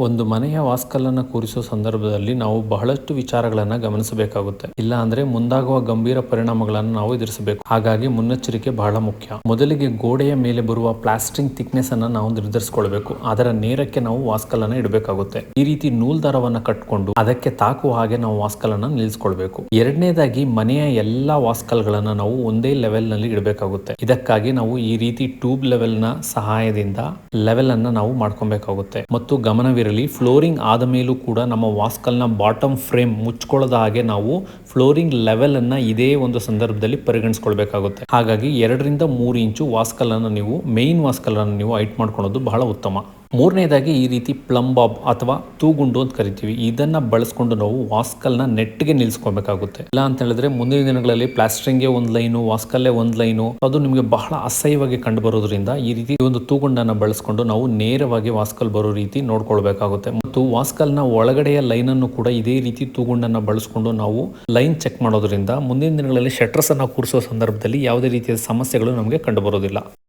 ಒಂದು ಮನೆಯ ವಾಸ್ಕಲ್ಲನ್ನು ಕೂರಿಸುವ ಸಂದರ್ಭದಲ್ಲಿ ನಾವು ಬಹಳಷ್ಟು ವಿಚಾರಗಳನ್ನು ಗಮನಿಸಬೇಕಾಗುತ್ತೆ. ಇಲ್ಲ ಅಂದ್ರೆ ಮುಂದಾಗುವ ಗಂಭೀರ ಪರಿಣಾಮಗಳನ್ನು ನಾವು ಎದುರಿಸಬೇಕು. ಹಾಗಾಗಿ ಮುನ್ನೆಚ್ಚರಿಕೆ ಬಹಳ ಮುಖ್ಯ. ಮೊದಲಿಗೆ ಗೋಡೆಯ ಮೇಲೆ ಬರುವ ಪ್ಲಾಸ್ಟಿಂಗ್ ಥಿಕ್ನೆಸ್ ಅನ್ನ ನಾವು ನಿರ್ಧರಿಸಿಕೊಳ್ಬೇಕು. ಅದರ ನೇರಕ್ಕೆ ನಾವು ವಾಸ್ಕಲ್ಲನ್ನು ಇಡಬೇಕಾಗುತ್ತೆ. ಈ ರೀತಿ ನೂಲ್ ದಾರವನ್ನ ಕಟ್ಕೊಂಡು ಅದಕ್ಕೆ ತಾಕುವ ಹಾಗೆ ನಾವು ವಾಸ್ಕಲ್ಲನ್ನು ನಿಲ್ಲಿಸ್ಕೊಳ್ಬೇಕು. ಎರಡನೇದಾಗಿ ಮನೆಯ ಎಲ್ಲಾ ವಾಸ್ಕಲ್ಗಳನ್ನ ನಾವು ಒಂದೇ ಲೆವೆಲ್ ನಲ್ಲಿ ಇಡಬೇಕಾಗುತ್ತೆ. ಇದಕ್ಕಾಗಿ ನಾವು ಈ ರೀತಿ ಟ್ಯೂಬ್ ಲೆವೆಲ್ ನ ಸಹಾಯದಿಂದ ಲೆವೆಲ್ ಅನ್ನ ನಾವು ಮಾಡ್ಕೊಬೇಕಾಗುತ್ತೆ. ಮತ್ತು ಗಮನವಿರಲಿ, ಫ್ಲೋರಿಂಗ್ ಆದ ಮೇಲೂ ಕೂಡ ನಮ್ಮ ವಾಸ್ಕಲ್ ನ ಬಾಟಮ್ ಫ್ರೇಮ್ ಮುಚ್ಕೊಳ್ಳದ ಹಾಗೆ ನಾವು ಫ್ಲೋರಿಂಗ್ ಲೆವೆಲ್ ಅನ್ನ ಇದೇ ಒಂದು ಸಂದರ್ಭದಲ್ಲಿ ಪರಿಗಣಿಸಿಕೊಳ್ಬೇಕಾಗುತ್ತೆ. ಹಾಗಾಗಿ 2-3 ಇಂಚು ವಾಸ್ಕಲ್ ಅನ್ನು ನೀವು ಮೇನ್ ವಾಸ್ಕಲ್ ಅನ್ನು ನೀವು ಹೈಟ್ ಮಾಡ್ಕೊಳ್ಳೋದು ಬಹಳ ಉತ್ತಮ. ಮೂರನೇದಾಗಿ ಈ ರೀತಿ ಪ್ಲಮ್ ಬಾಬ್ ಅಥವಾ ತೂಗುಂಡು ಅಂತ ಕರಿತೀವಿ, ಇದನ್ನ ಬಳಸ್ಕೊಂಡು ನಾವು ವಾಸ್ಕಲ್ ನ ನೆಟ್ಗೆ ನಿಲ್ಸ್ಕೊಬೇಕಾಗುತ್ತೆ. ಇಲ್ಲ ಅಂತ ಹೇಳಿದ್ರೆ ಮುಂದಿನ ದಿನಗಳಲ್ಲಿ ಪ್ಲಾಸ್ಟರಿಂಗ್ಗೆ ಒಂದು ಲೈನು, ವಾಸ್ಕಲ್ಲೇ ಒಂದು ಲೈನು, ಅದು ನಿಮಗೆ ಬಹಳ ಅಸಹ್ಯವಾಗಿ ಕಂಡು ಬರೋದ್ರಿಂದ ಈ ರೀತಿ ಒಂದು ತೂಗುಂಡನ್ನ ಬಳಸ್ಕೊಂಡು ನಾವು ನೇರವಾಗಿ ವಾಸ್ಕಲ್ ಬರೋ ರೀತಿ ನೋಡ್ಕೊಳ್ಬೇಕಾಗುತ್ತೆ. ಮತ್ತು ವಾಸ್ಕಲ್ ನ ಒಳಗಡೆಯ ಲೈನ್ ಅನ್ನು ಕೂಡ ಇದೇ ರೀತಿ ತೂಗುಂಡನ್ನ ಬಳಸ್ಕೊಂಡು ನಾವು ಲೈನ್ ಚೆಕ್ ಮಾಡೋದ್ರಿಂದ ಮುಂದಿನ ದಿನಗಳಲ್ಲಿ ಶಟರ್ಸ್ ಅನ್ನ ಕೂರಿಸುವ ಸಂದರ್ಭದಲ್ಲಿ ಯಾವುದೇ ರೀತಿಯ ಸಮಸ್ಯೆಗಳು ನಮಗೆ ಕಂಡು ಬರೋದಿಲ್ಲ.